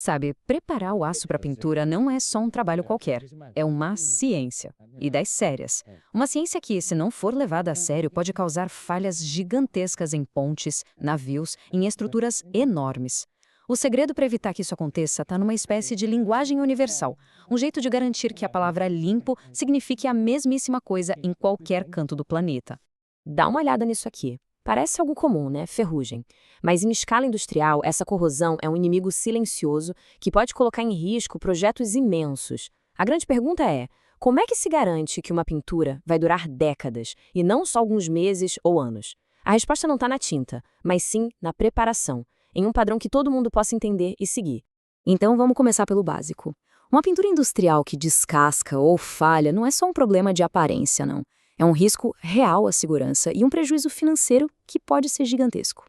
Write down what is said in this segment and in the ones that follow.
Sabe, preparar o aço para pintura não é só um trabalho qualquer, é uma ciência. E das sérias. Uma ciência que, se não for levada a sério, pode causar falhas gigantescas em pontes, navios, em estruturas enormes. O segredo para evitar que isso aconteça está numa espécie de linguagem universal, um jeito de garantir que a palavra limpo signifique a mesmíssima coisa em qualquer canto do planeta. Dá uma olhada nisso aqui. Parece algo comum, né? Ferrugem. Mas em escala industrial, essa corrosão é um inimigo silencioso que pode colocar em risco projetos imensos. A grande pergunta é: como é que se garante que uma pintura vai durar décadas e não só alguns meses ou anos? A resposta não está na tinta, mas sim na preparação, em um padrão que todo mundo possa entender e seguir. Então vamos começar pelo básico. Uma pintura industrial que descasca ou falha não é só um problema de aparência, não. É um risco real à segurança e um prejuízo financeiro que pode ser gigantesco.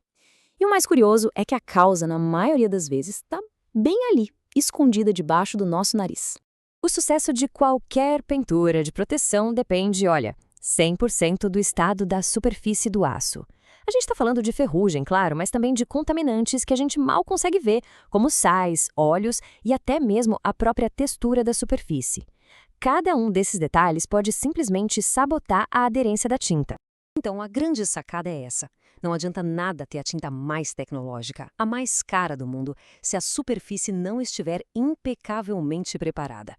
E o mais curioso é que a causa, na maioria das vezes, está bem ali, escondida debaixo do nosso nariz. O sucesso de qualquer pintura de proteção depende, olha, 100% do estado da superfície do aço. A gente está falando de ferrugem, claro, mas também de contaminantes que a gente mal consegue ver, como sais, óleos e até mesmo a própria textura da superfície. Cada um desses detalhes pode simplesmente sabotar a aderência da tinta. Então, a grande sacada é essa. Não adianta nada ter a tinta mais tecnológica, a mais cara do mundo, se a superfície não estiver impecavelmente preparada.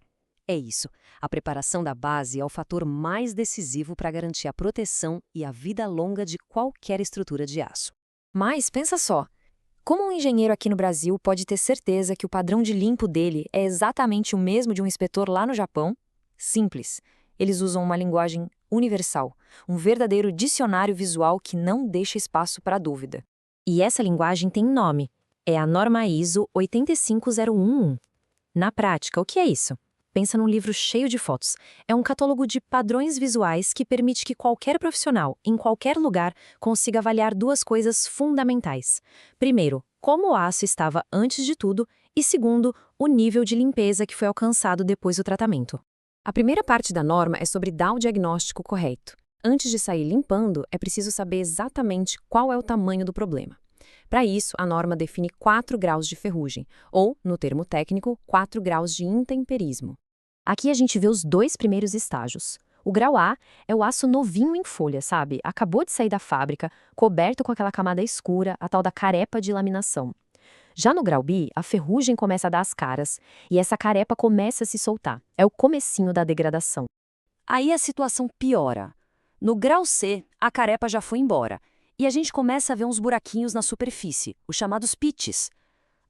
É isso. A preparação da base é o fator mais decisivo para garantir a proteção e a vida longa de qualquer estrutura de aço. Mas pensa só, como um engenheiro aqui no Brasil pode ter certeza que o padrão de limpo dele é exatamente o mesmo de um inspetor lá no Japão? Simples. Eles usam uma linguagem universal, um verdadeiro dicionário visual que não deixa espaço para dúvida. E essa linguagem tem nome. É a norma ISO 85011. Na prática, o que é isso? Pensa num livro cheio de fotos. É um catálogo de padrões visuais que permite que qualquer profissional, em qualquer lugar, consiga avaliar duas coisas fundamentais. Primeiro, como o aço estava antes de tudo, e segundo, o nível de limpeza que foi alcançado depois do tratamento. A primeira parte da norma é sobre dar o diagnóstico correto. Antes de sair limpando, é preciso saber exatamente qual é o tamanho do problema. Para isso, a norma define 4 graus de ferrugem, ou, no termo técnico, 4 graus de intemperismo. Aqui a gente vê os 2 primeiros estágios. O grau A é o aço novinho em folha, sabe? Acabou de sair da fábrica, coberto com aquela camada escura, a tal da carepa de laminação. Já no grau B, a ferrugem começa a dar as caras e essa carepa começa a se soltar. É o comecinho da degradação. Aí a situação piora. No grau C, a carepa já foi embora e a gente começa a ver uns buraquinhos na superfície, os chamados pits.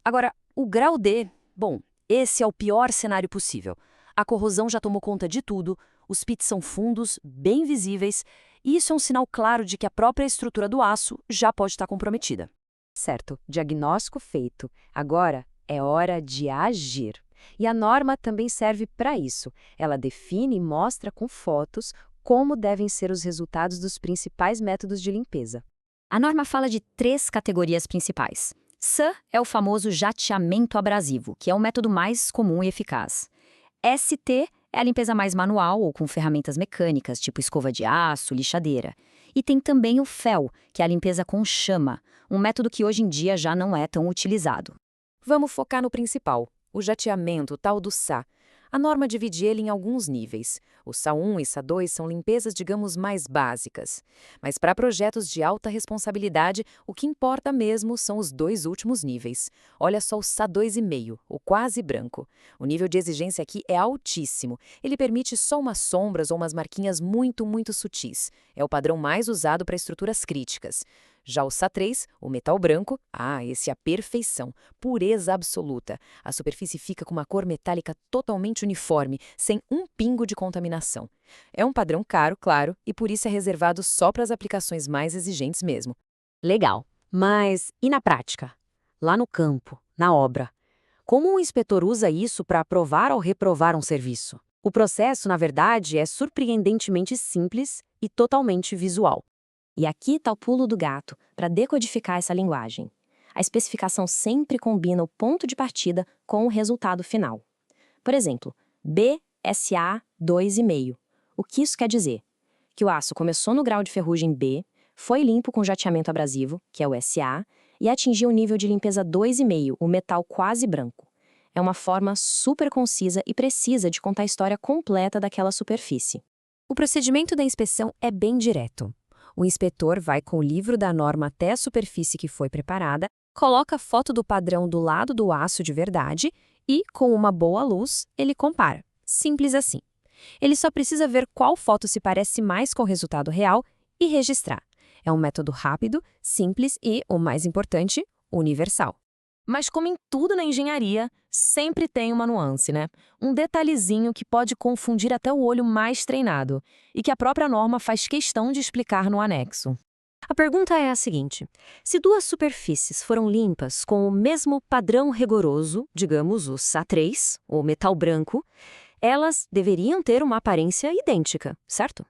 Agora, o grau D, bom, esse é o pior cenário possível. A corrosão já tomou conta de tudo, os pits são fundos, bem visíveis, e isso é um sinal claro de que a própria estrutura do aço já pode estar comprometida. Certo, diagnóstico feito. Agora é hora de agir. E a norma também serve para isso. Ela define e mostra com fotos como devem ser os resultados dos principais métodos de limpeza. A norma fala de 3 categorias principais. S é o famoso jateamento abrasivo, que é o método mais comum e eficaz. ST é a limpeza mais manual ou com ferramentas mecânicas, tipo escova de aço, lixadeira. E tem também o FEL, que é a limpeza com chama, um método que hoje em dia já não é tão utilizado. Vamos focar no principal, o jateamento, tal do SA. A norma divide ele em alguns níveis. O SA1 e SA2 são limpezas, digamos, mais básicas. Mas para projetos de alta responsabilidade, o que importa mesmo são os 2 últimos níveis. Olha só o SA2,5, o quase branco. O nível de exigência aqui é altíssimo. Ele permite só umas sombras ou umas marquinhas muito, muito sutis. É o padrão mais usado para estruturas críticas. Já o SA3, o metal branco, esse é a perfeição, pureza absoluta. A superfície fica com uma cor metálica totalmente uniforme, sem um pingo de contaminação. É um padrão caro, claro, e por isso é reservado só para as aplicações mais exigentes mesmo. Legal, mas e na prática? Lá no campo, na obra? Como um inspetor usa isso para aprovar ou reprovar um serviço? O processo, na verdade, é surpreendentemente simples e totalmente visual. E aqui está o pulo do gato para decodificar essa linguagem. A especificação sempre combina o ponto de partida com o resultado final. Por exemplo, BSA 2,5. O que isso quer dizer? Que o aço começou no grau de ferrugem B, foi limpo com jateamento abrasivo, que é o SA, e atingiu o nível de limpeza 2,5, o metal quase branco. É uma forma super concisa e precisa de contar a história completa daquela superfície. O procedimento da inspeção é bem direto. O inspetor vai com o livro da norma até a superfície que foi preparada, coloca a foto do padrão do lado do aço de verdade e, com uma boa luz, ele compara. Simples assim. Ele só precisa ver qual foto se parece mais com o resultado real e registrar. É um método rápido, simples e, o mais importante, universal. Mas como em tudo na engenharia, sempre tem uma nuance, né? Um detalhezinho que pode confundir até o olho mais treinado e que a própria norma faz questão de explicar no anexo. A pergunta é a seguinte: se duas superfícies foram limpas com o mesmo padrão rigoroso, digamos o SA3, ou metal branco, elas deveriam ter uma aparência idêntica, certo?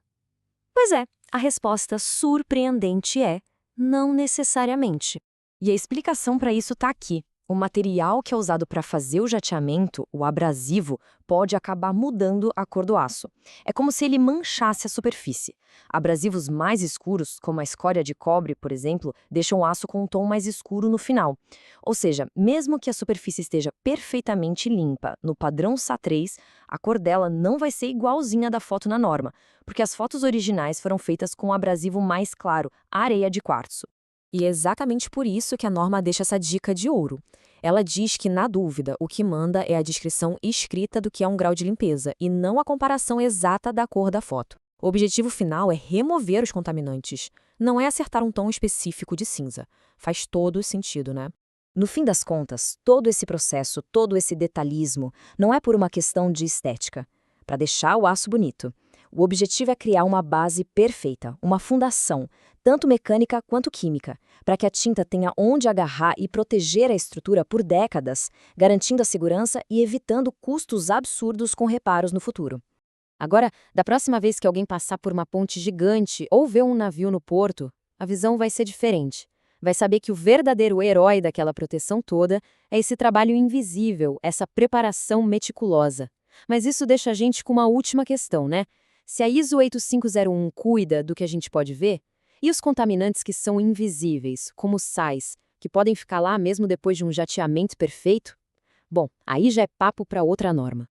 Pois é, a resposta surpreendente é não necessariamente. E a explicação para isso está aqui. O material que é usado para fazer o jateamento, o abrasivo, pode acabar mudando a cor do aço. É como se ele manchasse a superfície. Abrasivos mais escuros, como a escória de cobre, por exemplo, deixam o aço com um tom mais escuro no final. Ou seja, mesmo que a superfície esteja perfeitamente limpa, no padrão SA3, a cor dela não vai ser igualzinha da foto na norma, porque as fotos originais foram feitas com um abrasivo mais claro, areia de quartzo. E é exatamente por isso que a norma deixa essa dica de ouro. Ela diz que, na dúvida, o que manda é a descrição escrita do que é um grau de limpeza e não a comparação exata da cor da foto. O objetivo final é remover os contaminantes, não é acertar um tom específico de cinza. Faz todo sentido, né? No fim das contas, todo esse processo, todo esse detalhismo, não é por uma questão de estética, para deixar o aço bonito. O objetivo é criar uma base perfeita, uma fundação, tanto mecânica quanto química, para que a tinta tenha onde agarrar e proteger a estrutura por décadas, garantindo a segurança e evitando custos absurdos com reparos no futuro. Agora, da próxima vez que alguém passar por uma ponte gigante ou ver um navio no porto, a visão vai ser diferente. Vai saber que o verdadeiro herói daquela proteção toda é esse trabalho invisível, essa preparação meticulosa. Mas isso deixa a gente com uma última questão, né? Se a ISO 8501 cuida do que a gente pode ver, e os contaminantes que são invisíveis, como sais, que podem ficar lá mesmo depois de um jateamento perfeito? Bom, aí já é papo para outra norma.